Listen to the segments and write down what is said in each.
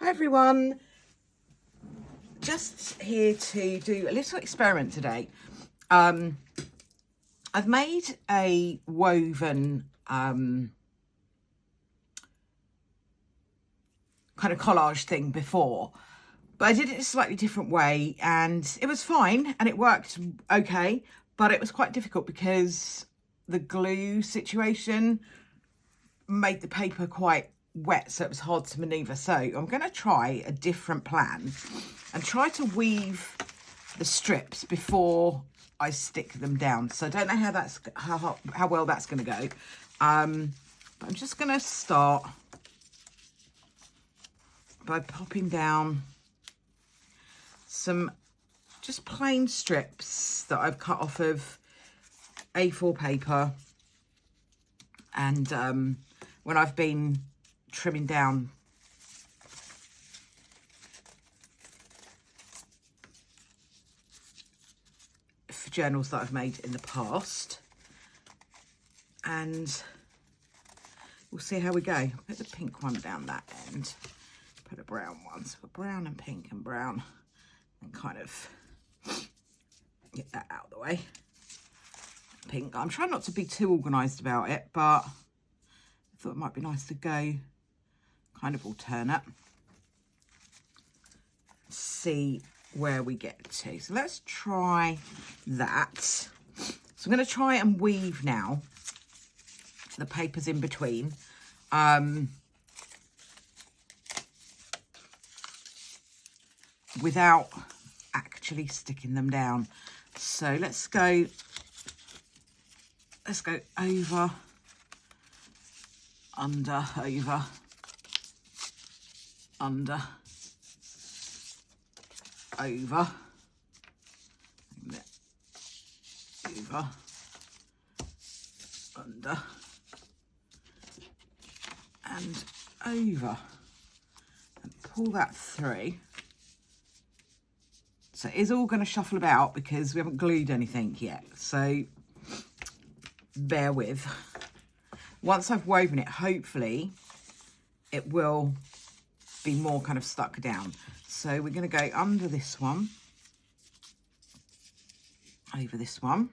Hi everyone, just here to do a little experiment today. I've made a woven kind of collage thing before, but I did it a slightly different way and it was fine and it worked okay, but it was quite difficult because the glue situation made the paper quite wet, so it was hard to maneuver. So I'm going to try a different plan and try to weave the strips before I stick them down. So I don't know how well that's going to go, but I'm just going to start by popping down some just plain strips that I've cut off of A4 paper, and when I've been trimming down for journals that I've made in the past, and we'll see how we go. Put the pink one down that end, put a brown one, so brown and pink and brown, and kind of get that out of the way. Pink. I'm trying not to be too organised about it, but I thought it might be nice to go kind of alternate. See where we get to. So let's try that. So I'm going to try and weave now the papers in between. Without actually sticking them down. So let's go over, under, over, under, over, over, under, and over, and pull that through. So it is all going to shuffle about because we haven't glued anything yet, so bear with. Once I've woven it, hopefully it will be more kind of stuck down. So we're going to go under this one, over this one,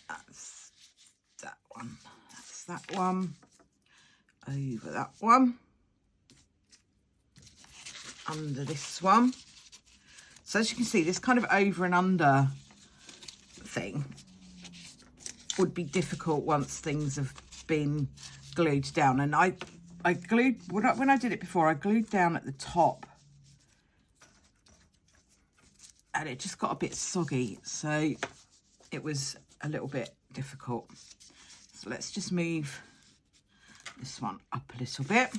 that's that one, that's that one, over that one, under this one. So as you can see, this kind of over and under thing would be difficult once things have been glued down. And I glued, when I did it before, I glued down at the top and it just got a bit soggy, so it was a little bit difficult. So let's just move this one up a little bit.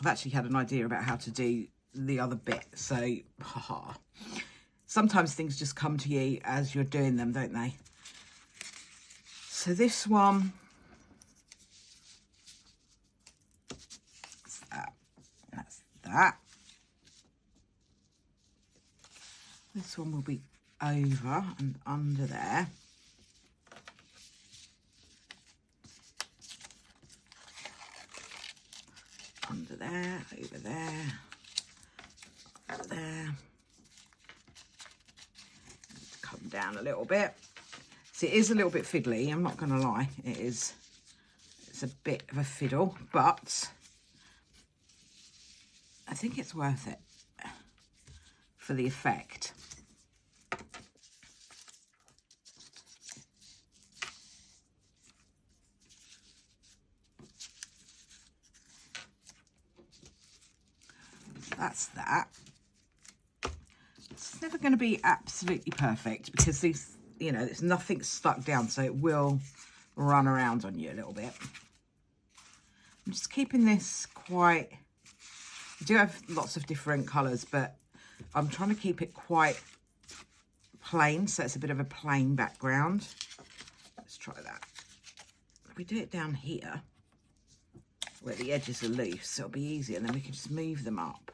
I've actually had an idea about how to do the other bit, so haha. Sometimes things just come to you as you're doing them, don't they? So this one, that's that. This one will be over and under there. Under there, over there, over there. Come down a little bit. See, it is a little bit fiddly, I'm not going to lie. It is. It's a bit of a fiddle, but I think it's worth it for the effect. That's that. It's never going to be absolutely perfect because these, you know, there's nothing stuck down, so it will run around on you a little bit. I'm just keeping this quite, I do have lots of different colours, but I'm trying to keep it quite plain, so it's a bit of a plain background. Let's try that. If we do it down here where the edges are loose, it'll be easier, and then we can just move them up.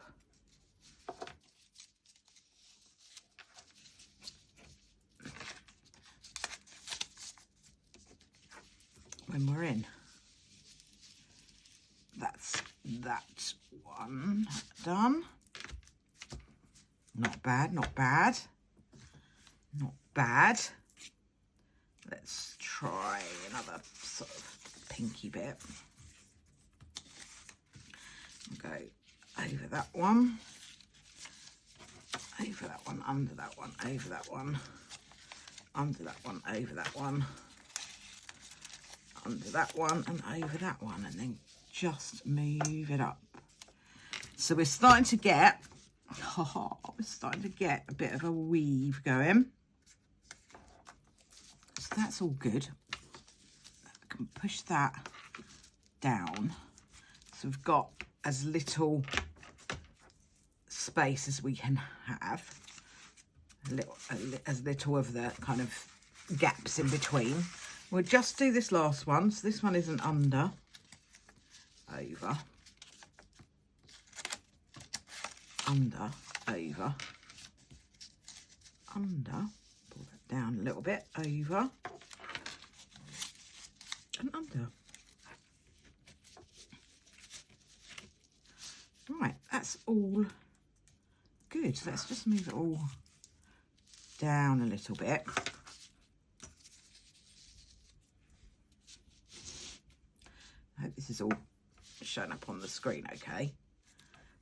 when we're in. That's that one done. Not bad, not bad. Not bad. Let's try another sort of pinky bit. Go over that one, over that one, under that one, over that one, under that one, over that one, under that one, and over that one, and then just move it up. So we're starting to get, we're starting to get a bit of a weave going. So that's all good. I can push that down. So we've got as little space as we can have, as little of the kind of gaps in between. We'll just do this last one. So this one isn't under, over, under, over, under, pull that down a little bit, over, and under. Right, that's all good. Let's just move it all down a little bit. I hope this is all showing up on the screen okay.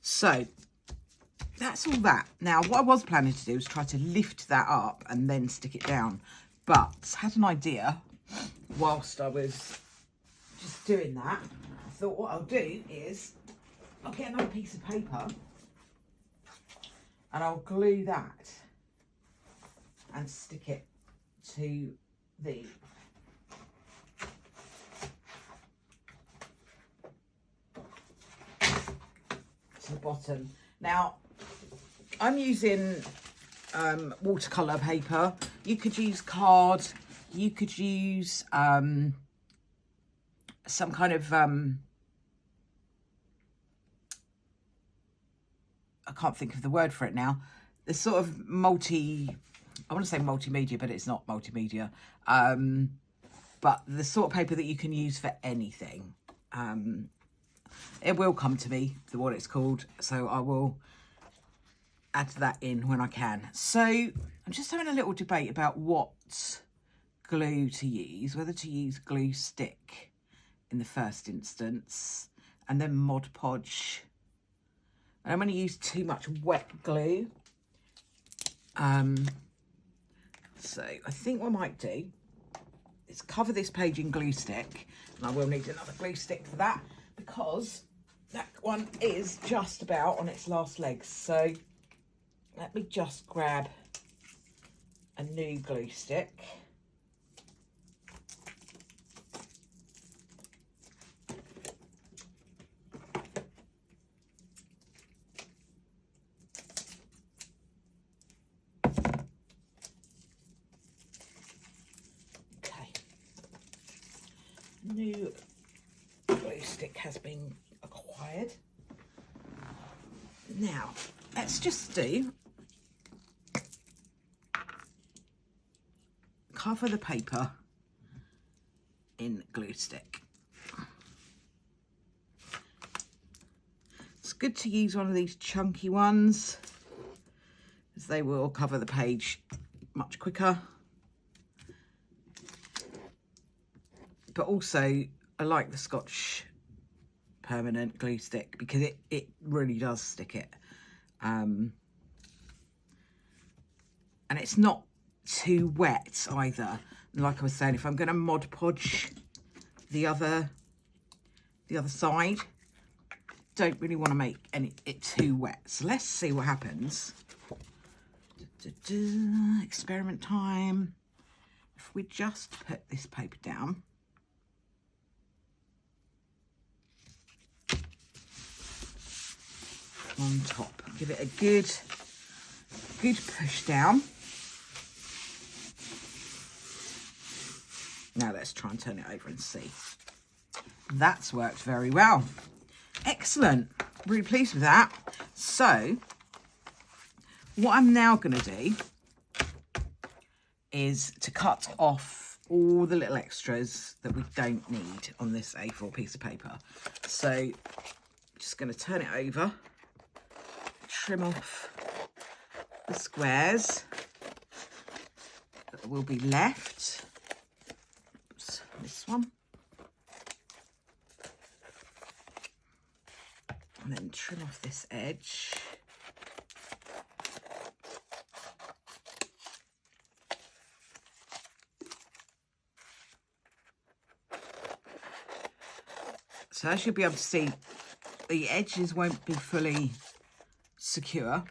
So that's all that. Now what I was planning to do was try to lift that up and then stick it down, but I had an idea whilst I was just doing that. I thought what I'll do is I'll get another piece of paper and I'll glue that and stick it to the bottom. Now I'm using watercolour paper. You could use card, you could use some kind of I can't think of the word for it now. The sort of I want to say multimedia, but it's not multimedia. But the sort of paper that you can use for anything. It will come to me, what it's called, so I will add that in when I can. So I'm just having a little debate about what glue to use, whether to use glue stick in the first instance and then Mod Podge. I don't want to use too much wet glue. So I think what I might do is cover this page in glue stick, and I will need another glue stick for that because that one is just about on its last legs. So let me just grab a new glue stick. New glue stick has been acquired. Now let's just cover the paper in glue stick. It's good to use one of these chunky ones as they will cover the page much quicker. But also, I like the Scotch permanent glue stick because it really does stick it. And it's not too wet either. Like I was saying, if I'm going to Mod Podge the other side, don't really want to make it too wet. So let's see what happens. Experiment time. If we just put this paper down. On top, give it a good push down. Now let's try and turn it over and see. That's worked very well. Excellent, really pleased with that. So what I'm now going to do is to cut off all the little extras that we don't need on this A4 piece of paper. So just going to turn it over, trim off the squares that will be left. Oops, this one. And then trim off this edge. So as you'll be able to see, the edges won't be fully secure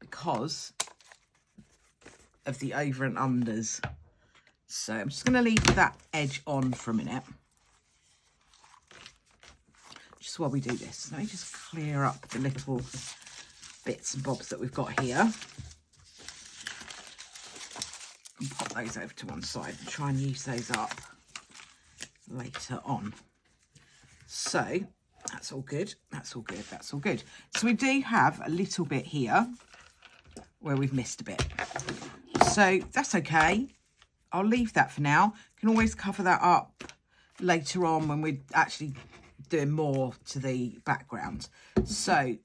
because of the over and unders. So I'm just going to leave that edge on for a minute. Just while we do this, let me just clear up the little bits and bobs that we've got here. And pop those over to one side and try and use those up later on. So that's all good, that's all good, that's all good. So we do have a little bit here where we've missed a bit. So that's okay. I'll leave that for now. Can always cover that up later on when we're actually doing more to the background. So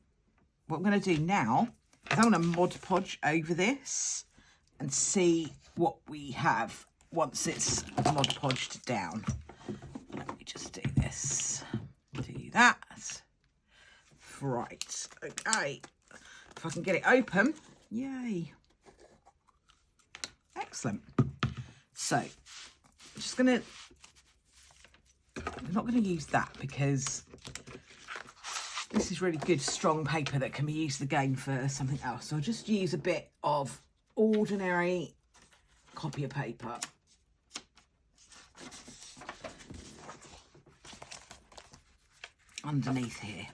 what I'm going to do now is I'm going to Mod Podge over this and see what we have once it's Mod Podged down. Let me just do this. Do that. Right. Okay. If I can get it open. Yay. Excellent. So I'm just going to, I'm not going to use that because this is really good strong paper that can be used again for something else. So I'll just use a bit of ordinary copy of paper. Underneath here,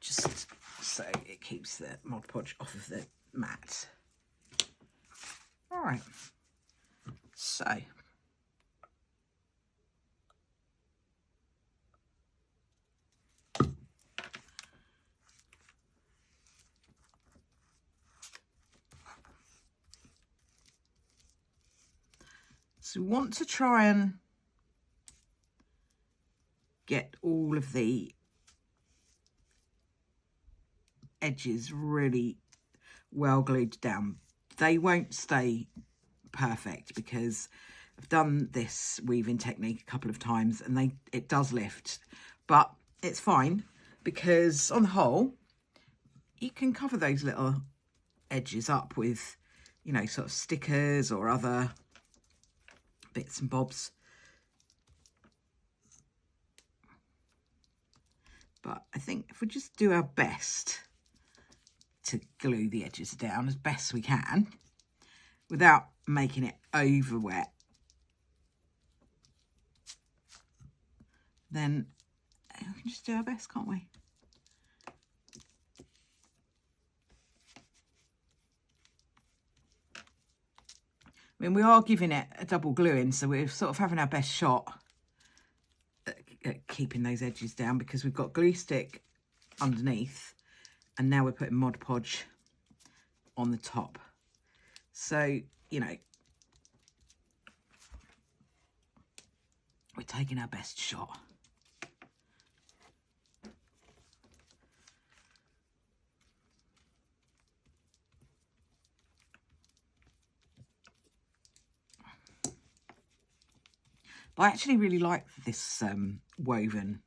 just so it keeps the Mod Podge off of the mat. All right, so we want to try and get all of the edges really well glued down. They won't stay perfect because I've done this weaving technique a couple of times and it does lift, but it's fine because on the whole you can cover those little edges up with, you know, sort of stickers or other bits and bobs. But I think if we just do our best to glue the edges down as best we can without making it over wet, then we can just do our best, can't we? I mean, we are giving it a double gluing, so we're sort of having our best shot at keeping those edges down because we've got glue stick underneath and now we're putting Mod Podge on the top. So, you know, we're taking our best shot. But I actually really like this woven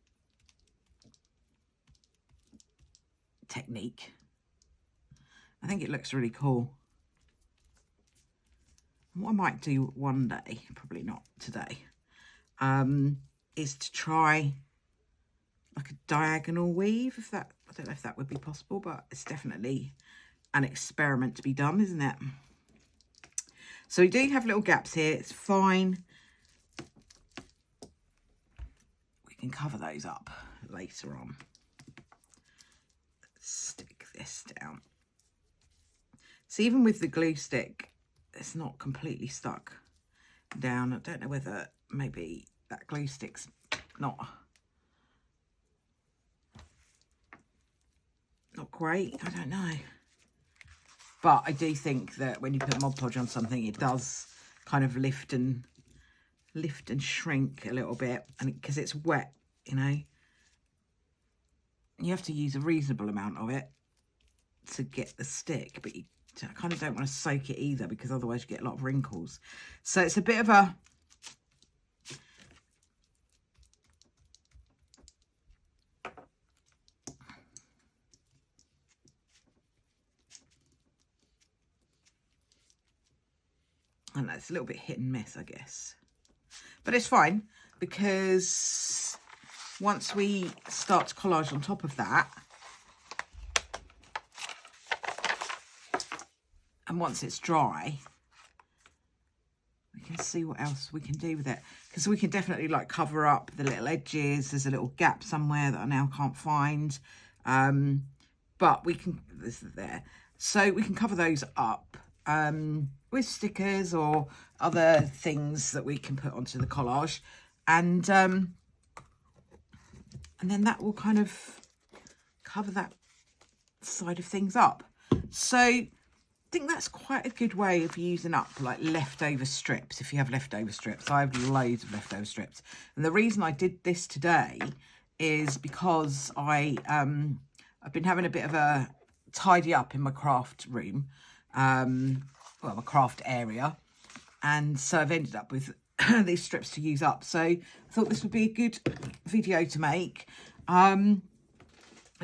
technique. I think it looks really cool. And what I might do one day, probably not today, is to try like a diagonal weave. If that, I don't know if that would be possible, but it's definitely an experiment to be done, isn't it? So we do have little gaps here. It's fine. We can cover those up later on. Let's stick this down. So even with the glue stick, it's not completely stuck down. I don't know whether maybe that glue stick's not great. I don't know. But I do think that when you put Mod Podge on something, it does kind of lift and shrink a little bit, and because it's wet, you know, you have to use a reasonable amount of it to get the stick, but you kind of don't want to soak it either, because otherwise you get a lot of wrinkles. So it's a bit of a and that's a little bit hit and miss, I guess, but it's fine, because once we start to collage on top of that, and once it's dry, we can see what else we can do with it, because we can definitely like cover up the little edges. There's a little gap somewhere that I now can't find, but we can, this is there, so we can cover those up with stickers or other things that we can put onto the collage, and then that will kind of cover that side of things up. So I think that's quite a good way of using up like leftover strips. If you have leftover strips, I have loads of leftover strips, and the reason I did this today is because I've been having a bit of a tidy up in my craft room, well, my craft area, and so I've ended up with these strips to use up. So I thought this would be a good video to make, and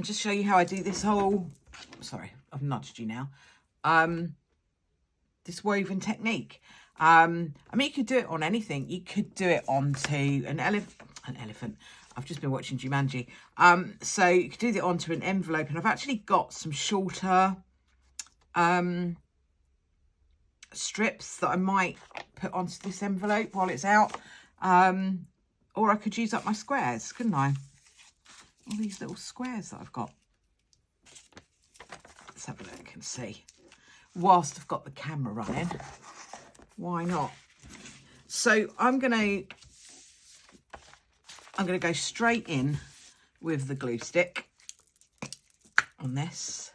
just show you how I do this whole, sorry, I've nudged you now, this woven technique. I mean, you could do it on anything. You could do it onto an elephant. I've just been watching Jumanji. So you could do it onto an envelope, and I've actually got some shorter strips that I might put onto this envelope while it's out, or I could use up my squares, couldn't I? All these little squares that I've got. Let's have a look and see, whilst I've got the camera running, why not? So I'm gonna go straight in with the glue stick on this.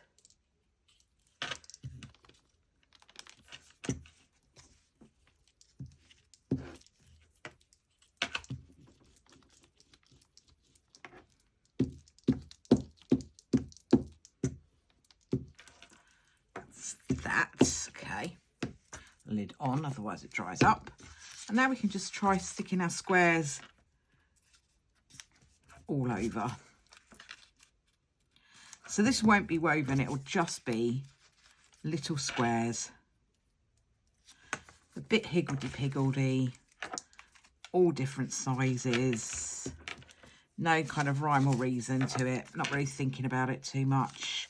That's okay. Lid on, otherwise it dries up. And now we can just try sticking our squares all over. So this won't be woven, it will just be little squares, a bit higgledy-piggledy, all different sizes, no kind of rhyme or reason to it, not really thinking about it too much,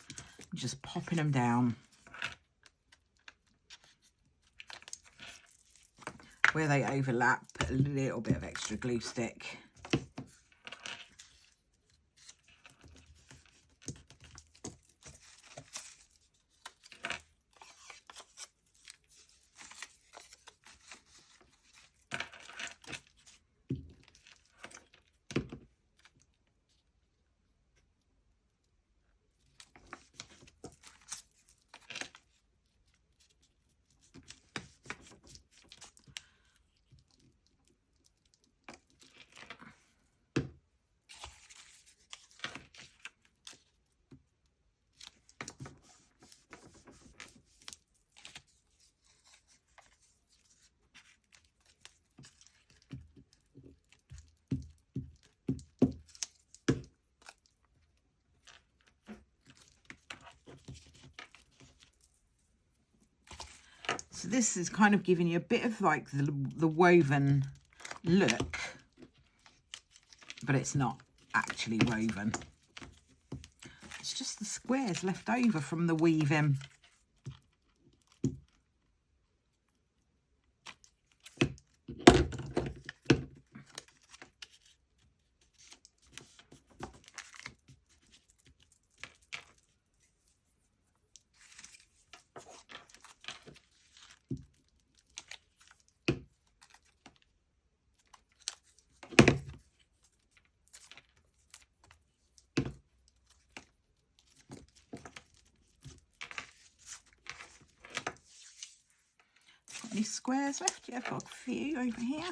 just popping them down. Where they overlap, put a little bit of extra glue stick. So this is kind of giving you a bit of like the woven look, but it's not actually woven. It's just the squares left over from the weaving. squares left? Yeah, I've got a few over here.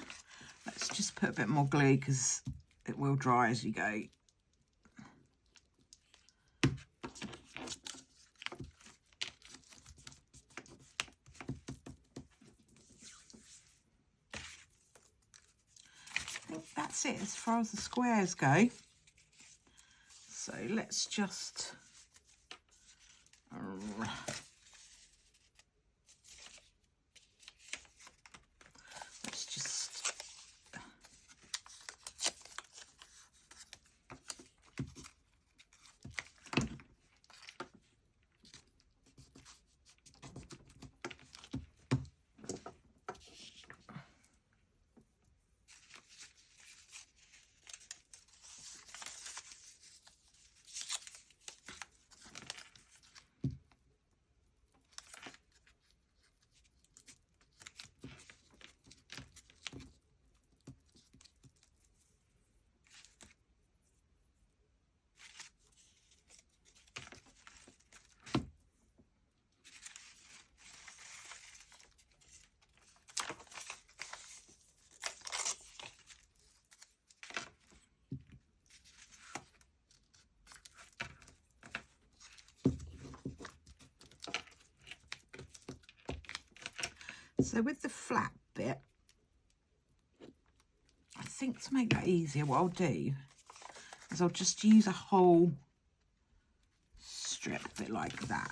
Let's just put a bit more glue because it will dry as you go. I think that's it as far as the squares go. So let's just So with the flat bit, I think to make that easier, what I'll do is I'll just use a whole strip, a bit like that.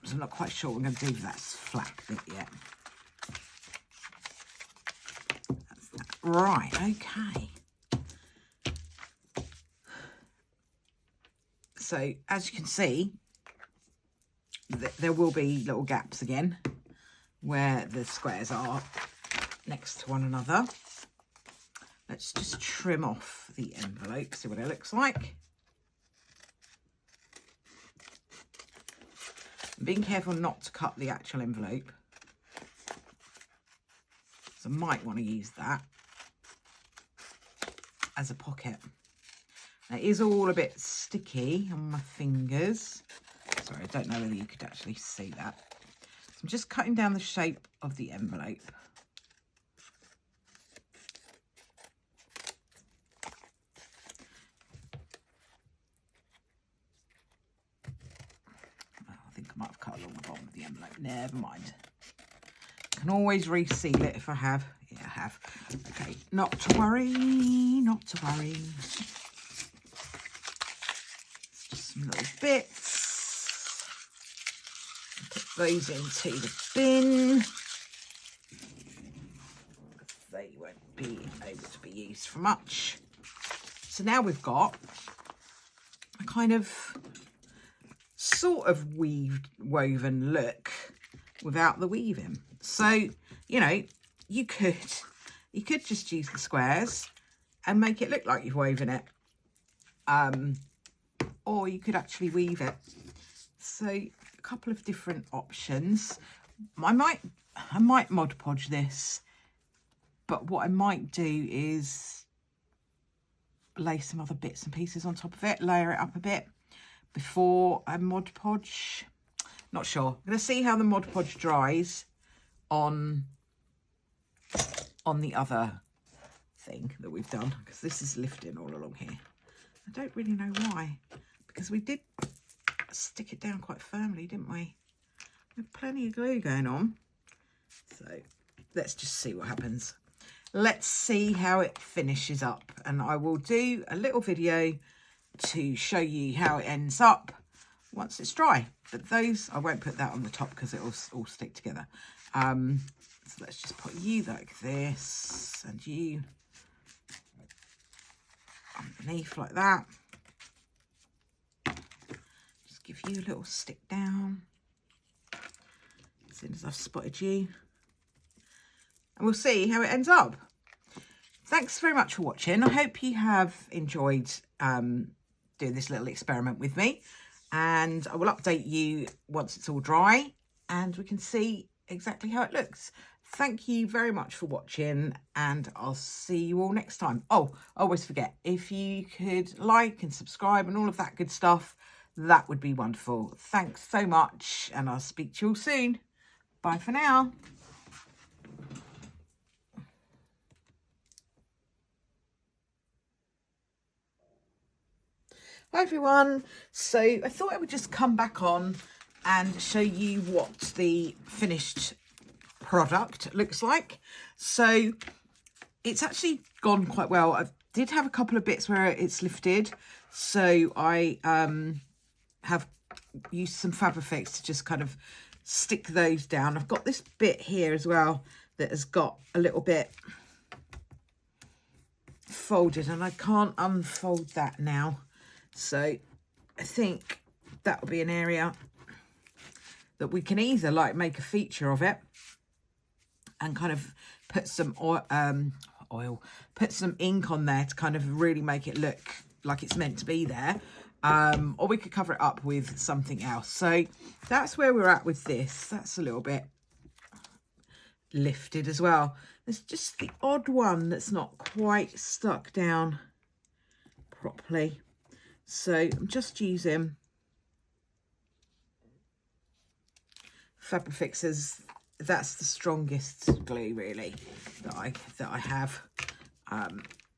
So I'm not quite sure what I'm going to do with that flat bit yet. That's that. Right, okay. So as you can see, there will be little gaps again where the squares are next to one another. Let's just trim off the envelope, see what it looks like. I'm being careful not to cut the actual envelope, so I might want to use that as a pocket. Now, it is all a bit sticky on my fingers. Sorry, I don't know whether you could actually see that. So I'm just cutting down the shape of the envelope. Oh, I think I might have cut along the bottom of the envelope. Never mind. I can always reseal it if I have. Yeah, I have. Okay, not to worry, not to worry. It's just some little bits. Those into the bin. They won't be able to be used for much. So now we've got a kind of sort of woven look without the weaving. So, you know, you could just use the squares and make it look like you've woven it. Or you could actually weave it. So a couple of different options. I might Mod Podge this, but what I might do is lay some other bits and pieces on top of it, layer it up a bit before I Mod Podge. Not sure. I'm going to see how the Mod Podge dries on the other thing that we've done, because this is lifting all along here. I don't really know why, because we did stick it down quite firmly, didn't we? With plenty of glue going on. So let's just see what happens. Let's see how it finishes up, and I will do a little video to show you how it ends up once it's dry. But those, I won't put that on the top because it will all stick together. So let's just put you like this and you underneath like that. Just give you a little stick down as soon as I've spotted you. And we'll see how it ends up. Thanks very much for watching. I hope you have enjoyed doing this little experiment with me. And I will update you once it's all dry and we can see exactly how it looks. Thank you very much for watching, and I'll see you all next time. Oh, I always forget, if you could like and subscribe and all of that good stuff, that would be wonderful. Thanks so much, and I'll speak to you all soon. Bye for now. Hi everyone. So I thought I would just come back on and show you what the finished product looks like. So it's actually gone quite well. I did have a couple of bits where it's lifted, so I have used some Fabrifix to just kind of stick those down. I've got this bit here as well that has got a little bit folded, and I can't unfold that now. So I think that will be an area that we can either like make a feature of it and kind of put some put some ink on there to kind of really make it look like it's meant to be there, or we could cover it up with something else. So that's where we're at with this. That's a little bit lifted as well. There's just the odd one that's not quite stuck down properly. So I'm just using Fabrifix's, that's the strongest glue really that I have.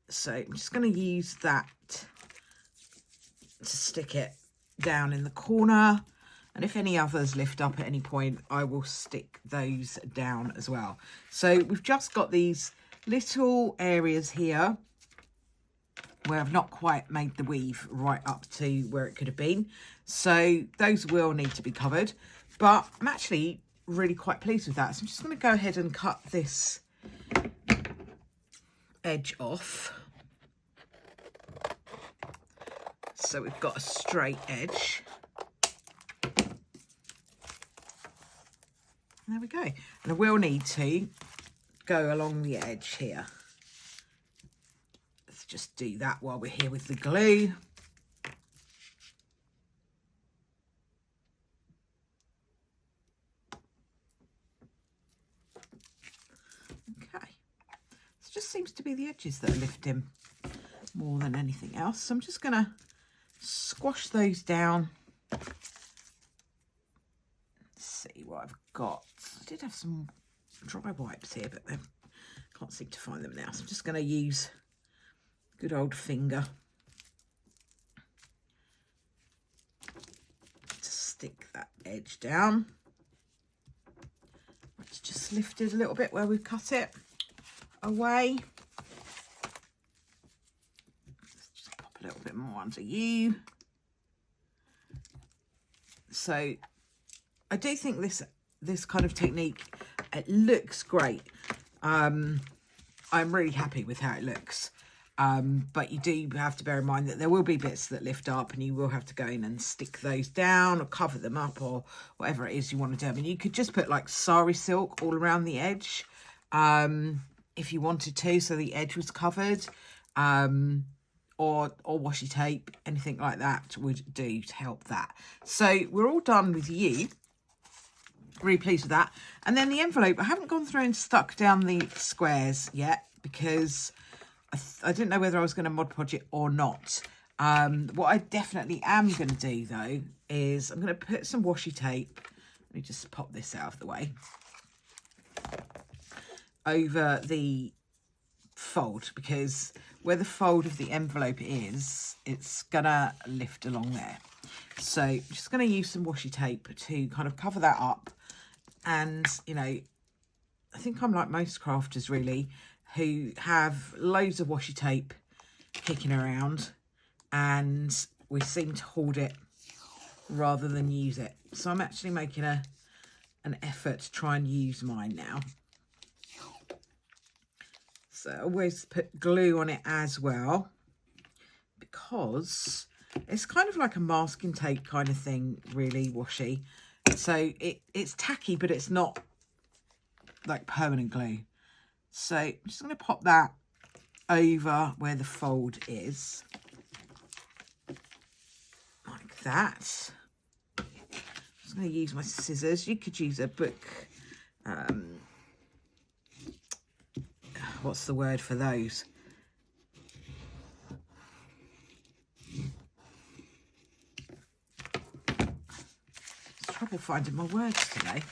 So I'm just going to use that to stick it down in the corner, and if any others lift up at any point, I will stick those down as well. So we've just got these little areas here where I've not quite made the weave right up to where it could have been. So those will need to be covered, but I'm actually really quite pleased with that. So I'm just going to go ahead and cut this edge off. So we've got a straight edge. There we go. And I will need to go along the edge here. Let's just do that while we're here with the glue. Okay. It just seems to be the edges that are lifting more than anything else. So I'm just going to squash those down. Let's see what I've got. I did have some dry wipes here, but I can't seem to find them now. So I'm just going to use good old finger to stick that edge down. It's just lifted a little bit where we've cut it away. Let's just pop a little bit more onto you. So I do think this kind of technique, it looks great. I'm really happy with how it looks. But you do have to bear in mind that there will be bits that lift up, and you will have to go in and stick those down or cover them up or whatever it is you want to do. I mean, you could just put like sari silk all around the edge if you wanted to, so the edge was covered, or washi tape, anything like that would do to help that. So we're all done with you. Really pleased with that. And then the envelope, I haven't gone through and stuck down the squares yet because I didn't know whether I was going to Mod Podge it or not. What I definitely am going to do though is I'm going to put some washi tape. Let me just pop this out of the way. Over the fold, because where the fold of the envelope is, it's gonna lift along there. So I'm just going to use some washi tape to kind of cover that up. And, you know, I think I'm like most crafters really, who have loads of washi tape kicking around, and we seem to hoard it rather than use it. So I'm actually making an effort to try and use mine now. So I always put glue on it as well, because it's kind of like a masking tape kind of thing, really, washi. So it's tacky, but it's not like permanent glue. So I'm just going to pop that over where the fold is, like that. I'm just going to use my scissors. You could use a book, what's the word for those? trouble finding my words today.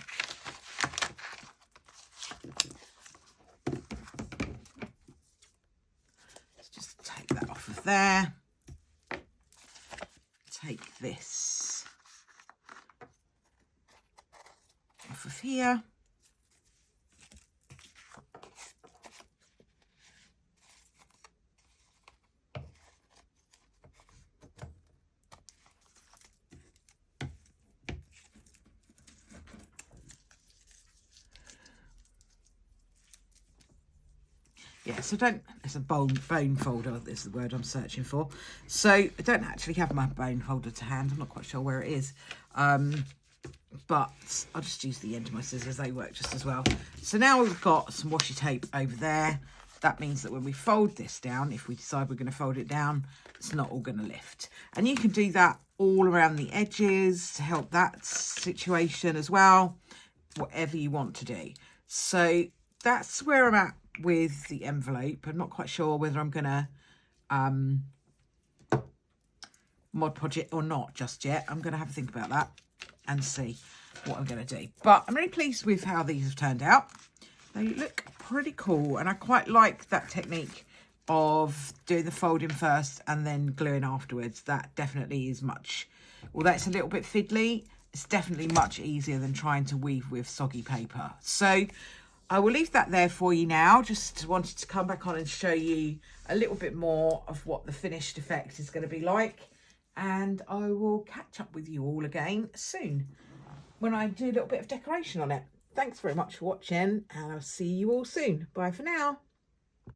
Let's just take that off of there. Take this off of here. Yeah, so it's a bone folder, is the word I'm searching for. So I don't actually have my bone folder to hand. I'm not quite sure where it is. But I'll just use the end of my scissors. They work just as well. So now we've got some washi tape over there. That means that when we fold this down, if we decide we're going to fold it down, it's not all going to lift. And you can do that all around the edges to help that situation as well, whatever you want to do. So that's where I'm at with the envelope. I'm not quite sure whether I'm going to Mod Podge it or not just yet. I'm going to have a think about that and see what I'm going to do. But I'm really pleased with how these have turned out. They look pretty cool, and I quite like that technique of doing the folding first and then gluing afterwards. That definitely is much, although it's a little bit fiddly, it's definitely much easier than trying to weave with soggy paper. So I will leave that there for you now. Just wanted to come back on and show you a little bit more of what the finished effect is going to be like. And I will catch up with you all again soon when I do a little bit of decoration on it. Thanks very much for watching, and I'll see you all soon. Bye for now.